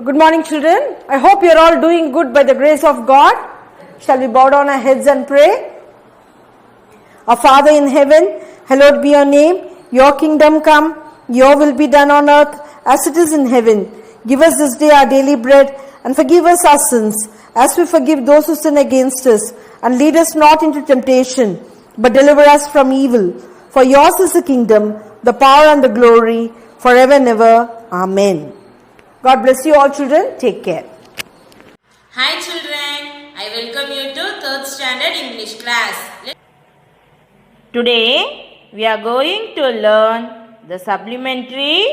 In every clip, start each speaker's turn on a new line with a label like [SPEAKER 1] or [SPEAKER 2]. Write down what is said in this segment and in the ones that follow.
[SPEAKER 1] Good morning, children. I hope you are all doing good by the grace of God. Shall we bow down our heads and pray? Our Father in heaven, hallowed be your name. Your kingdom come. Your will be done on earth as it is in heaven. Give us this day our daily bread and forgive us our sins as we forgive those who sin against us. And lead us not into temptation, but deliver us from evil. For yours is the kingdom, the power and the glory, forever and ever. Amen. God bless you all, children. Take care.
[SPEAKER 2] Hi children, I welcome you to 3rd standard English class. Today we are going to learn the supplementary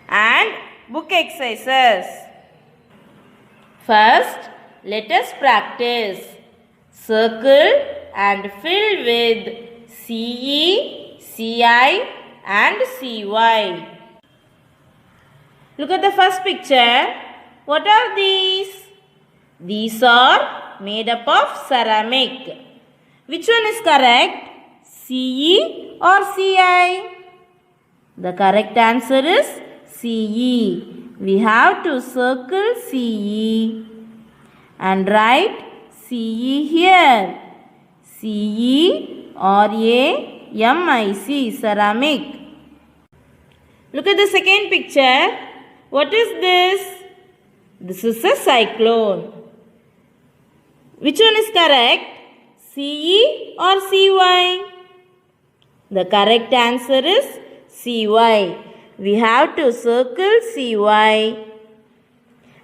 [SPEAKER 2] and book exercises. First, let us practice. Circle and fill with CE, CI and CY. Look at the first picture. What are these? These are made up of ceramic. Which one is correct? CE or CI? The correct answer is CE. We have to circle CE and write CE here. CE or AMIC, ceramic. Look at the second picture. What is this? This is a cyclone. Which one is correct? CE or CY? The correct answer is CY. We have to circle CY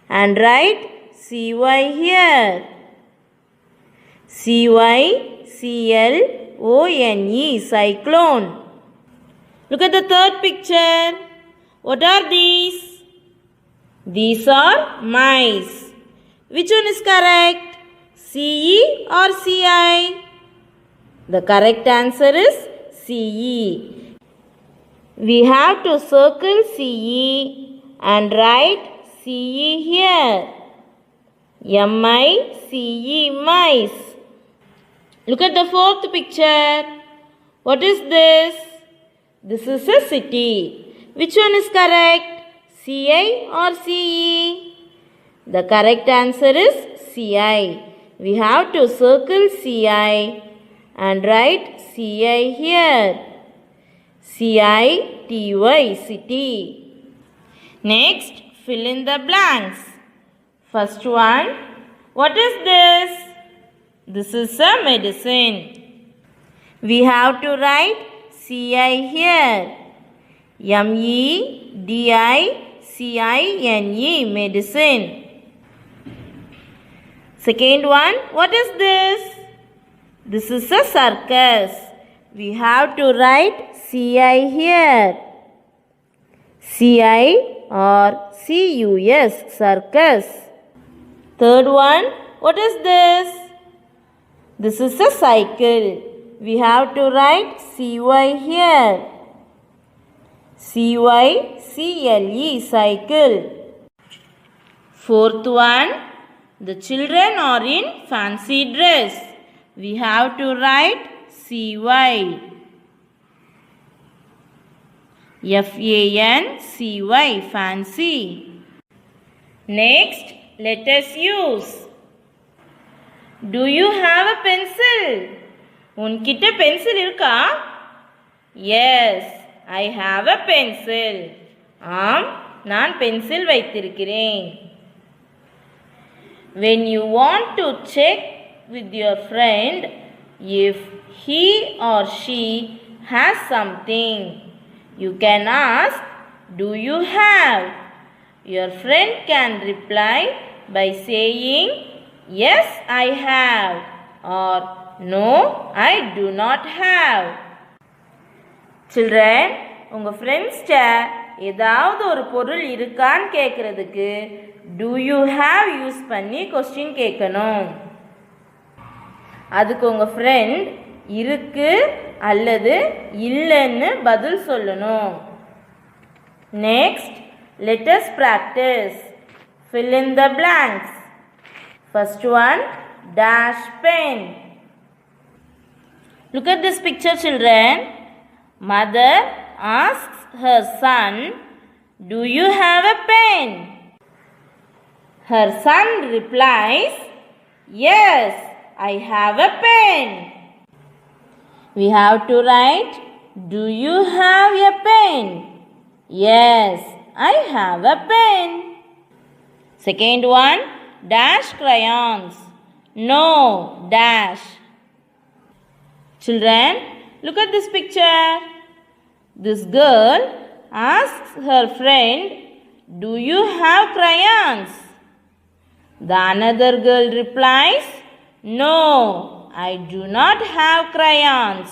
[SPEAKER 2] and write CY here. CYCLONE, cyclone. Look at the third picture. What are these? These are mice. Which one is correct? CE or CI? The correct answer is CE. We have to circle CE and write CE here. MICE, mice. Look at the fourth picture. What is this? This is a city. Which one is correct? CI or CE? The correct answer is CI. We have to circle CI and write CI here. CITY, city. Next, fill in the blanks. First one, what is this? This is a medicine. We have to write CI here. MEDICINE, medicine. Second one, what is this? This is a circus. We have to write CI here. CI or CUS, circus. Third one, what is this? This is a cycle. We have to write CY here. CYCLE, cycle. Fourth one, the children are in fancy dress. We have to write CY. FANCY, fancy. Next, let us use. Do you have a pencil? உன்கிட்ட pencil இருக்கா? Yes, I have a pencil. ஆம், நான் pencil வைத்திருக்கிறேன். When you want to check with your friend if he or she has something, you can ask, do you have? Your friend can reply by saying, yes, I have, or no, I do not have. Children, உங்கள் ஃப்ரெண்ட்ஸ்ட ஏதாவது ஒரு பொருள் இருக்கான்னு கேட்குறதுக்கு do you have use பண்ணி question கேட்கணும். அதுக்கு உங்கள் ஃப்ரெண்ட் இருக்கு அல்லது இல்லைன்னு பதில் சொல்லணும். Next, let us practice. Fill in the blanks. First one, dash pen. Look at this picture, children. Mother asks her son, do you have a pen? Her son replies, yes, I have a pen. We have to write, do you have a pen? Yes, I have a pen. Second one, dash crayons. No, dash. Children, look at this picture. This girl asks her friend, do you have crayons? The another girl replies, no, I do not have crayons.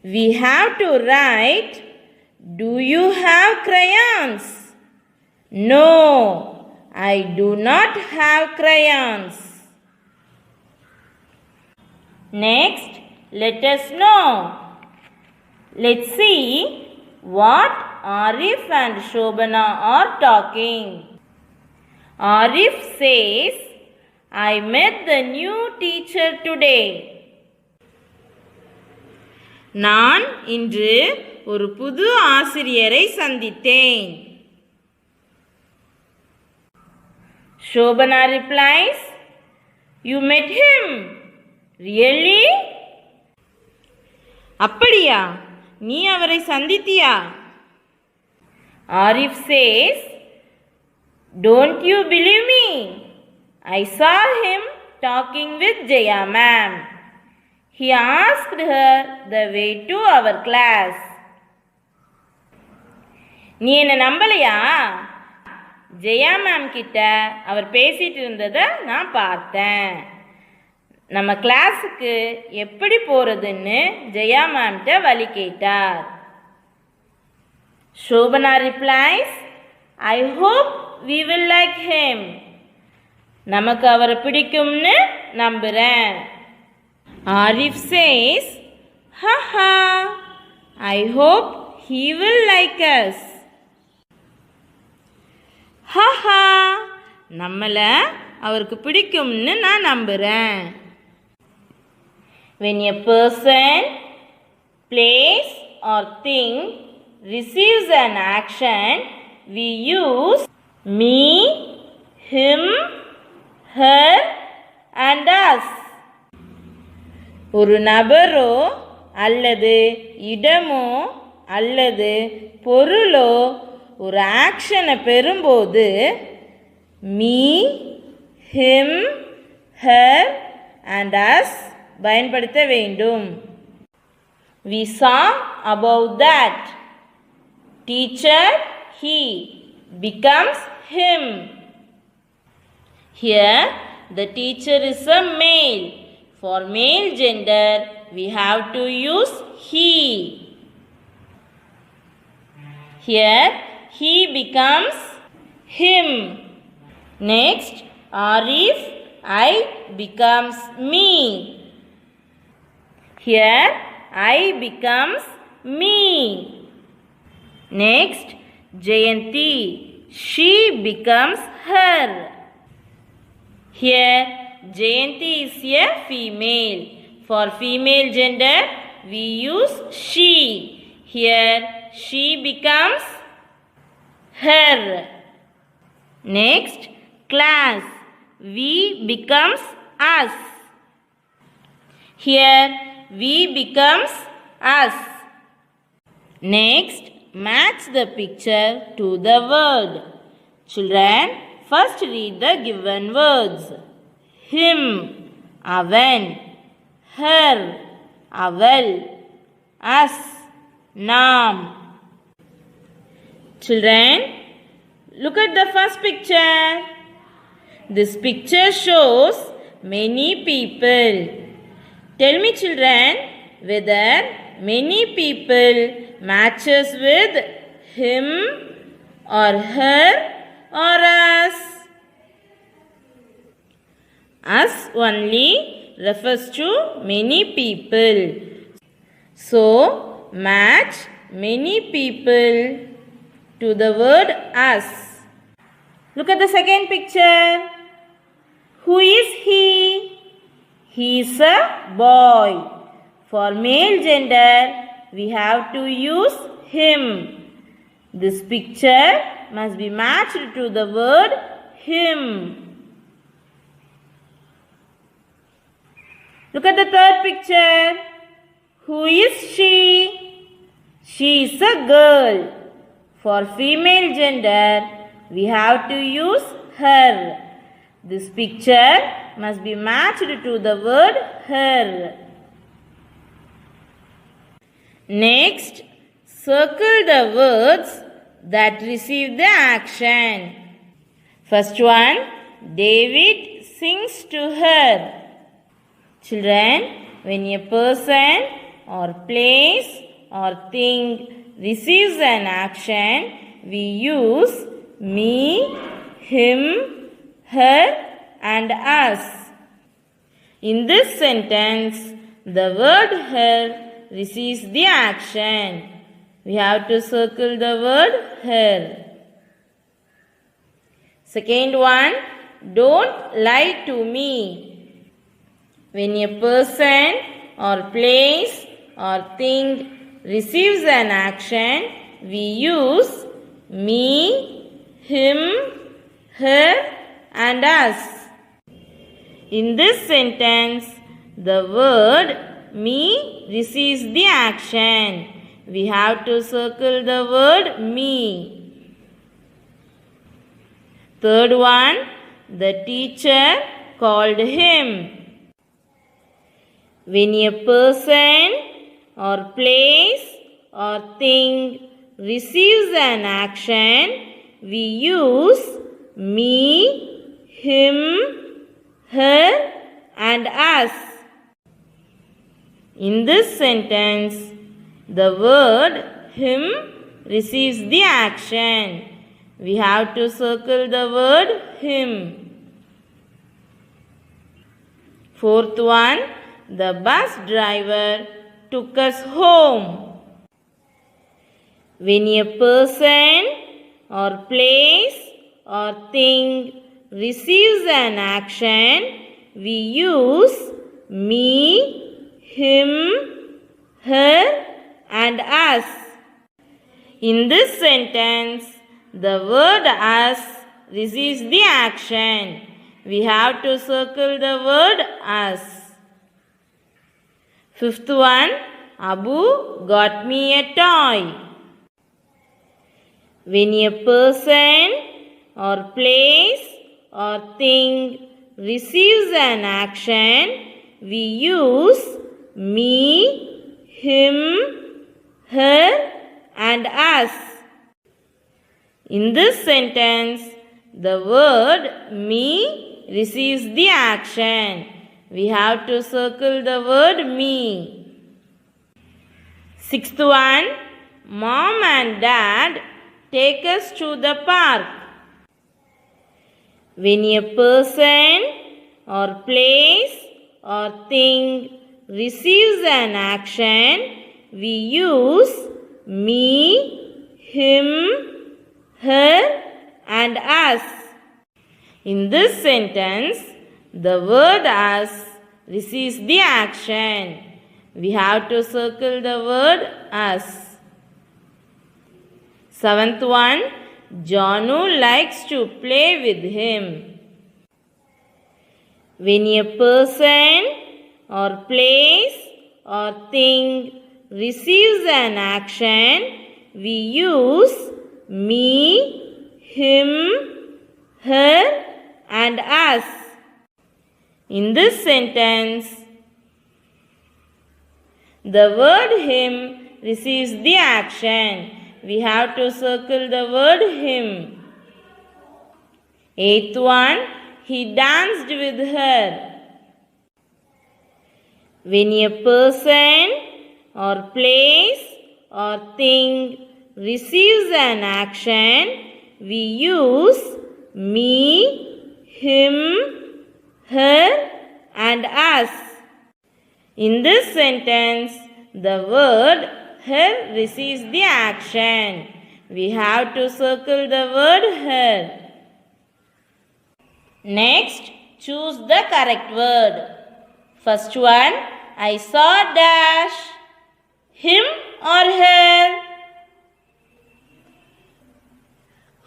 [SPEAKER 2] We have to write, do you have crayons? No, I do not have crayons. Next, let us know. Let's see what Arif and Shobana are talking. Arif says, I met the new teacher today. நான் இன்று ஒரு புது ஆசிரியரை சந்தித்தேன். Shobana replies, you met him? Really? அப்படியா, நீ அவரை சந்தித்தியா? Arif says, don't you believe me? I saw him talking with Jaya ma'am. He asked her the way to our class. நீ என்ன நம்பலையா? ஜெயா மேம் கிட்ட அவர் பேசிட்டு இருந்ததை நான் பார்த்தேன். நம்ம கிளாஸுக்கு எப்படி போறதுன்னு ஜெயா மேம்கிட்ட வழி கேட்டார். Shobana replies, I hope we will like him. நமக்கு அவரை பிடிக்கும்னு நம்புறேன். Arif says, haha, I hope he will like us. haha, நம்மளை அவருக்கு பிடிக்கும்னு நான் நம்புறேன். When a person, place or thing receives an action, we use me, him, her and us. ஒரு நபரோ அல்லது இடமோ அல்லது பொருளோ ஒரு ஆக்ஷனை பெறும்போது me, him, her and us பயன்படுத்த வேண்டும். We saw above that. Teacher, he becomes him. Here, the teacher is a male. For male gender, we have to use he. Here, he becomes him. Next, Arif, I becomes me. Here, I becomes me. Next, Jayanti, she becomes her. Here, Jayanti is a female. For female gender, we use she. Here, she becomes her. Next, class, we becomes us. Here, we becomes us. Next, match the picture to the word. Children, first read the given words. Him, avan. Her, aval. Us, nam. Children, look at the first picture. This picture shows many people. Tell me, children, whether many people matches with him or her or us. Us only refers to many people. So, match many people to the word us. Look at the second picture. Who is he? He is a boy. For male gender, we have to use him. This picture must be matched to the word him. Look at the third picture. Who is she? She is a girl. For female gender, we have to use her. This picture must be matched to the word her. Next, circle the words that receive the action. First one, David sings to her. Children, when a person or place or thing receives an action, we use me, him, her and us. In this sentence, the word her receives the action. We have to circle the word her. Second one, don't lie to me. When a person or place or thing receives an action, we use me, him, her and us. In this sentence, the word me receives the action. We have to circle the word me. Third one, the teacher called him. When a person or place or thing receives an action, we use me, him, her and us. In this sentence, the word him receives the action. We have to circle the word him. Fourth one, the bus driver took us home. When a person or place or thing receives an action, we use me, him, her and us. In this sentence, the word us receives the action. We have to circle the word us. Fifth one, Abu got me a toy. When a person or place or thing receives an action, we use me, him, her and us. In this sentence, the word me receives the action. We have to circle the word me. Sixth one, Mom and Dad take us to the park. When a person or place or thing receives an action, we use me, him, her and us. In this sentence, the word us receives the action. We have to circle the word us. Seventh one, Janu likes to play with him. When a person or place or thing receives an action, we use me, him, her and us. In this sentence, the word him receives the action. We have to circle the word him. Eighth one, he danced with her. When a person or place or thing receives an action, we use me, him, her and us. In this sentence, the word her receives the action. We have to circle the word her. Next, choose the correct word. First one, I saw dash. Him or her?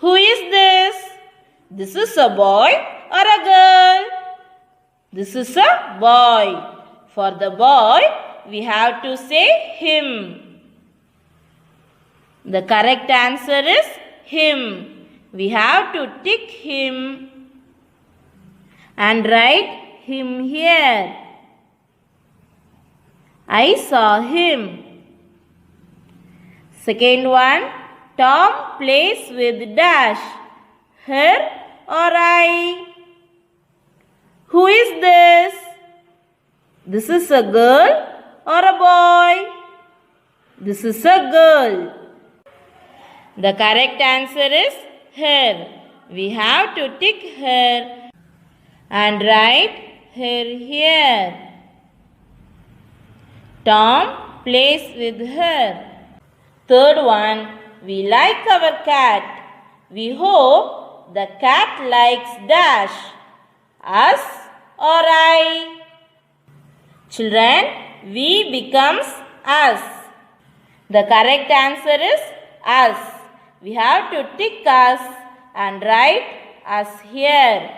[SPEAKER 2] Who is this? This is a boy or a girl? This is a boy. For the boy, we have to say him. The correct answer is him. We have to tick him and write him here. I saw him. Second one, Tom plays with dash, her or I. Who is this? This is a girl or a boy? This is a girl. The correct answer is her. We have to tick her and write her here. Tom plays with her. Third one, we like our cat. We hope the cat likes dash, us or I. Children, we becomes us. The correct answer is us. We have to tick us and write us here.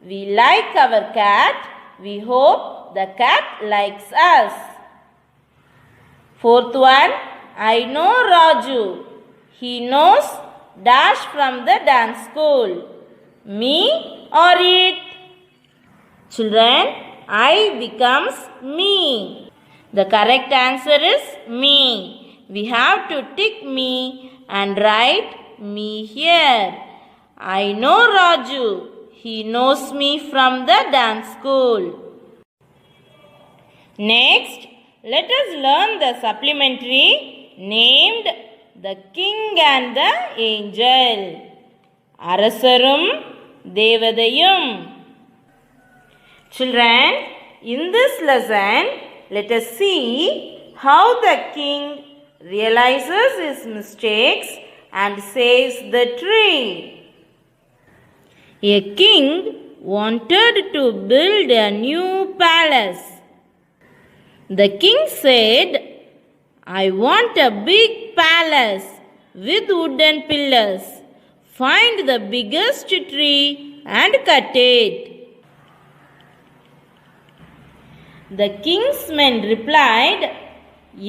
[SPEAKER 2] We like our cat. We hope the cat likes us. Fourth one, I know Raju. He knows dash from the dance school. Me or it? Children, I becomes me. The correct answer is me. We have to tick me and write me here. I know Raju. He knows me from the dance school. Next, let us learn the supplementary named the king and the angel. Arasarum Devadayum. Children, in this lesson, let us see how the king realizes his mistakes and saves the tree. A king wanted to build a new palace. The king said, I want a big palace with wooden pillars. Find the biggest tree and cut it. The king's men replied,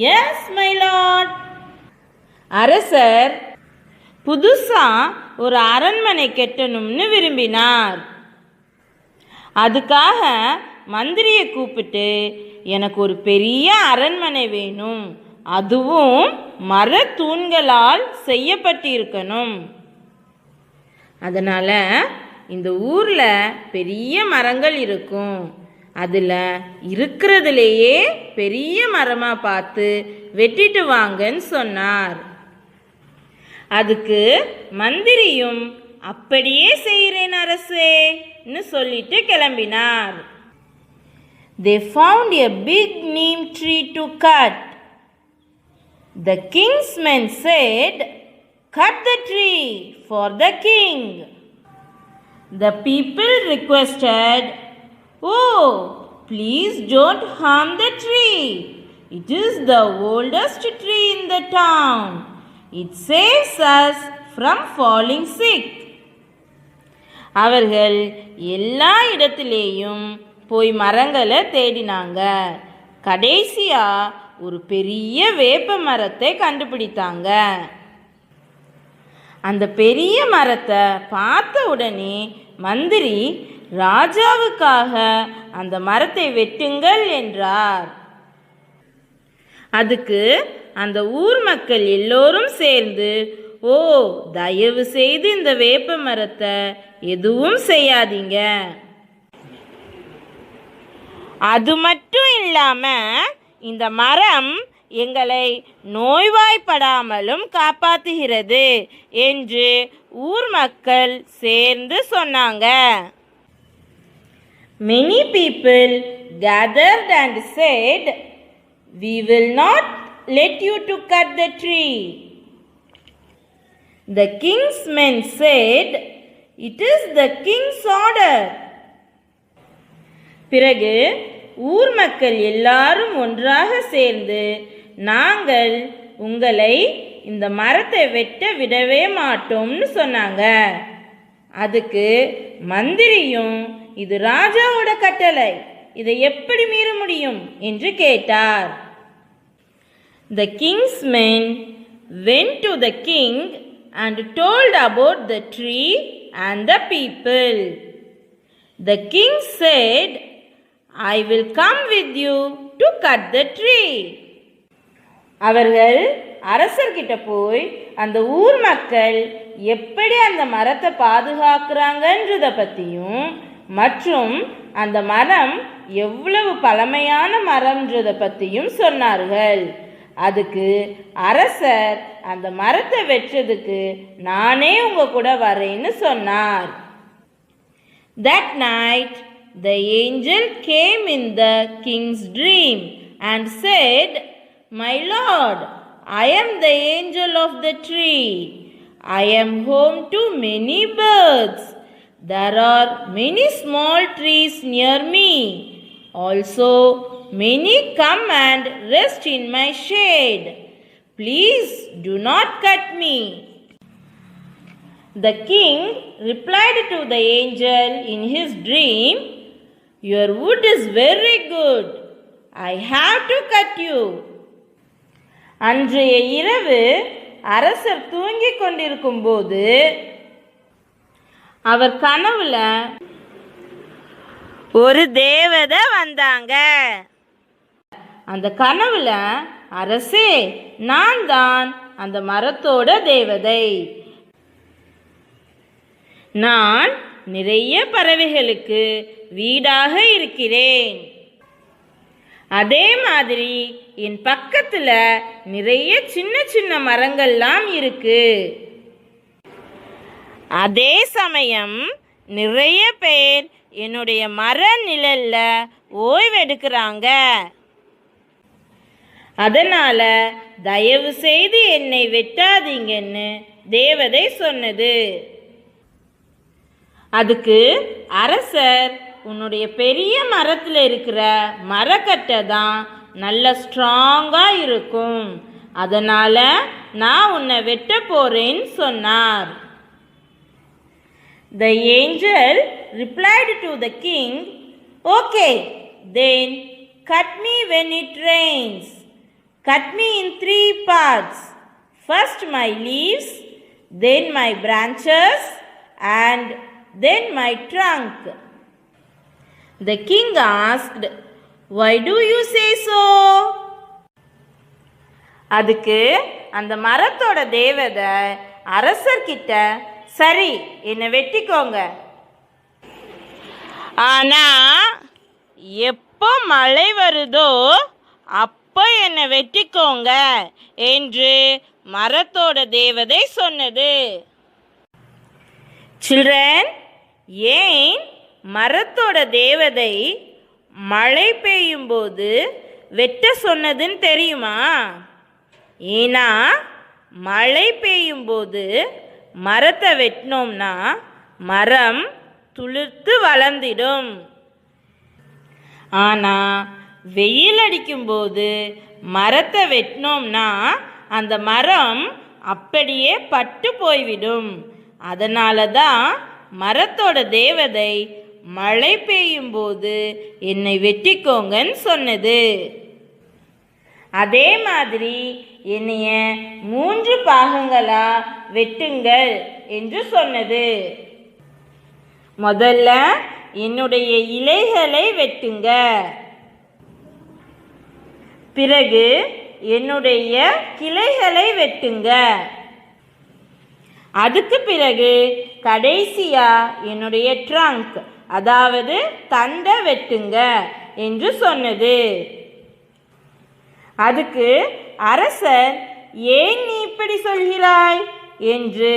[SPEAKER 2] Yes, my lord. அரசர் புதுசா ஒரு அரண்மனை கட்டணும்னு விரும்பினார். அதுக்காக மந்திரியை கூப்பிட்டு எனக்கு ஒரு பெரிய அரண்மனை வேணும், அதுவும் மரத்தூண்களால் செய்யப்பட்டிருக்கணும். அதனால இந்த ஊர்ல பெரிய மரங்கள் இருக்கும், அதில் இருக்கிறதுலேயே பெரிய மரமாக பார்த்து வெட்டிட்டு வாங்கன்னு சொன்னார். அதுக்கு மந்திரியும் அப்படியே செய்கிறேன் அரசேன்னு சொல்லிட்டு கிளம்பினார். They found a big neem tree to cut. The king's men said, Cut the tree for the king. The people requested, Oh, please don't harm the tree. It is the oldest tree in the town. It saves us from falling sick. அவர்கள் எல்லா இடத்திலேயும் போய் மரங்களை தேடினாங்க. கடைசியா ஒரு பெரிய வேப்ப மரத்தை கண்டுபிடித்தாங்க. அந்த பெரிய மரத்தை பார்த்த உடனே மந்திரி ராஜாவுக்காக அந்த மரத்தை வெட்டுங்கள் என்றார். அதுக்கு அந்த ஊர் மக்கள் எல்லோரும் சேர்ந்து, ஓ, தயவு செய்து இந்த வேப்ப மரத்தை எதுவும் செய்யாதீங்க. அது மட்டும் இல்லாம இந்த மரம் எங்களை நோய்வாய்ப்படாமலும் காப்பாற்றுகிறது என்று ஊர் மக்கள் சேர்ந்து சொன்னாங்க. Many people gathered and said, We will not let you to cut the tree. The king's men said, It is the king's order. பிறகு ஊர் மக்கள் எல்லாரும் ஒன்றாக சேர்ந்து, நாங்கள் உங்களை இந்த மரத்தை வெட்ட விடவே மாட்டோம்னு சொன்னாங்க. அதுக்கு மந்திரியும் இது ராஜாவோட கட்டளை, இதை எப்படி மீற முடியும் என்று கேட்டார். The king's men went to the king and told about the tree and the people. The king said, I will come with you to cut the tree. அவர்கள் அரசர்கிட்ட போய் அந்த ஊர் மக்கள் எப்படி அந்த மரத்தை பாதுகாக்கிறாங்கன்றத பற்றியும் மற்றும் அந்த மரம் எவ்வளவு பழமையான மரம்ன்றத பற்றியும் சொன்னார்கள். அதுக்கு அரசர் அந்த மரத்தை வெற்றதுக்கு நானே உங்க கூட வரேன்னு சொன்னார். That night the angel came in the king's dream and said, My lord, I am the angel of the tree. I am home to many birds. There are many small trees near me. Also, many come and rest in my shade. Please do not cut me. The king replied to the angel in his dream, Your wood is very good. I have to cut you. அன்றைய இரவு அரசர் தூங்கிக் கொண்டிருக்கும் போது அவர் கனவுல ஒரு தேவதை வந்தாங்க. அந்த கனவுல, அரசே, நான் தான் அந்த மரத்தோட தேவதை. நான் நிறைய பறவைகளுக்கு வீடாக இருக்கிறேன். அதே மாதிரி என் பக்கத்துல நிறைய சின்ன சின்ன மரங்கள்லாம் இருக்கு. அதே சமயம் நிறைய பேர் என்னுடைய மர நிழல்ல ஓய்வெடுக்கிறாங்க. அதனால தயவு செய்து என்னை வெட்டாதீங்கன்னு தேவதை சொன்னது. அதுக்கு அரசர், உன்னுடைய பெரிய மரத்தில் இருக்கிற மரக்கட்டை தான் நல்ல ஸ்ட்ராங்காக இருக்கும், அதனால் நான் உன்னை வெட்ட போகிறேன்னு சொன்னார். The angel replied to the king, Okay, then cut me when it rains. Cut me in 3 parts. First my leaves, then my branches, and then my trunk. The king asked, Why do you say so? அதுக்கு அந்த மரத்தோட தேவதை அரசர்கிட்ட, சரி, என்னை வெட்டிக்கோங்க, ஆனா எப்போ மழை வருதோ அப்போ என்னை வெட்டிக்கோங்க என்று மரத்தோட தேவதை சொன்னது. சில்ட்ரன், ஏன் மரத்தோட தேவதை மழை பெய்யும் போது வெட்ட சொன்னதுன்னு தெரியுமா? ஏன்னா மழை பெய்யும் போது மரத்தை வெட்டினோம்னா மரம் துளிர்த்து வளர்ந்திடும். ஆனால் வெயில் அடிக்கும்போது மரத்தை வெட்டினோம்னா அந்த மரம் அப்படியே பட்டு போய்விடும். அதனால தான் மரத்தோட தேவதை மழை பெய்யும் போது என்னை வெட்டிக்கோங்கன்னு சொன்னது. அதே மாதிரி என்னைய 3 பாகங்களா வெட்டுங்கள் என்று சொன்னது. முதல்ல என்னுடைய இலைகளை வெட்டுங்க, பிறகு என்னுடைய கிளைகளை வெட்டுங்க, அதுக்கு பிறகு கடைசியா என்னுடைய ட்ரங்க், அதாவது தண்டை வெட்டுங்க என்று சொன்னது. அதுக்கு அரசர், ஏன் நீ இப்படி சொல்கிறாய் என்று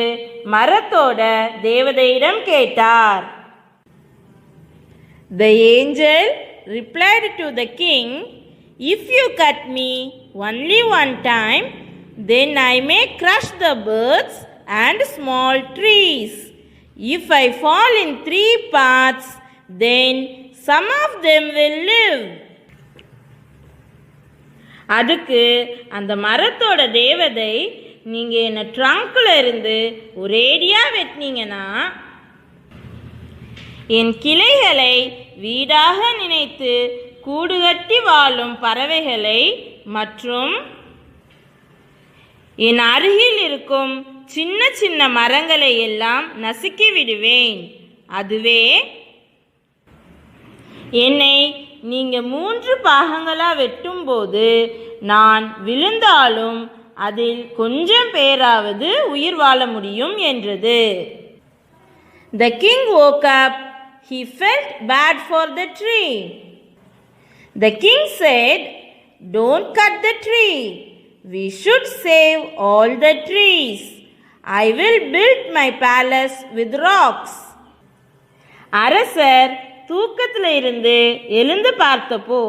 [SPEAKER 2] மரத்தோட தேவதையிடம் கேட்டார். The angel replied to the king, If you cut me only one time, then I may crush the birds and small trees. If I fall in 3 parts, then some of them will live. அதுக்கு அந்த மரத்தோட தேவதை, நீங்கள் என்னை ட்ரங்க்கில் இருந்து ஒரேடியாக வெட்டினீங்கன்னா என் கிளைகளை வீடாக நினைத்து கூடுகட்டி வாழும் பறவைகளை மற்றும் என் அருகில் இருக்கும் சின்ன சின்ன மரங்களை எல்லாம் நசுக்கி விடுவேன். அதுவே என்னை நீங்கள் 3 பாகங்களாக வெட்டும்போது நான் விழுந்தாலும் அதில் கொஞ்சம் பேராவது உயிர் வாழ முடியும் என்றது. The king woke up. He felt bad for the tree. The king said, "Don't cut the tree. We should save all the trees. I will build my palace with rocks." அரசர் தூக்கத்தில் இருந்து எழுந்து பார்த்தப்போ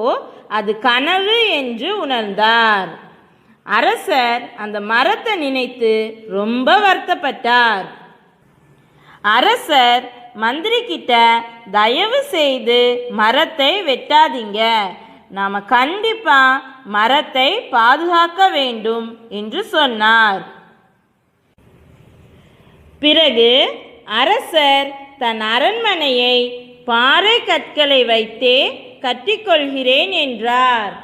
[SPEAKER 2] அது கனவு என்று உணர்ந்தார். அரசர் அந்த மரத்தை நினைத்து ரொம்ப வருத்தப்பட்டார். அரசர் மந்திரி கிட்ட தயவு செய்து மரத்தை வெட்டாதீங்க, நாம கண்டிப்பா மரத்தை பாதுகாக்க வேண்டும் என்று சொன்னார். பிறகு அரசர் தன் அரண்மனையை பாறை கற்களை வைத்தே கட்டிக்கொள்கிறேன் என்றார்.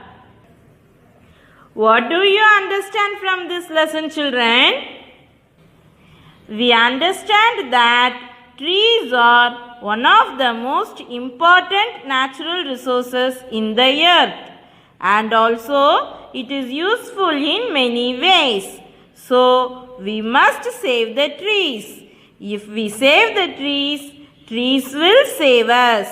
[SPEAKER 2] What do you understand from this lesson, children? We understand that trees are one of the most important natural resources in the earth, and also it is useful in many ways. So we must save the trees. If we save the trees, trees will save us.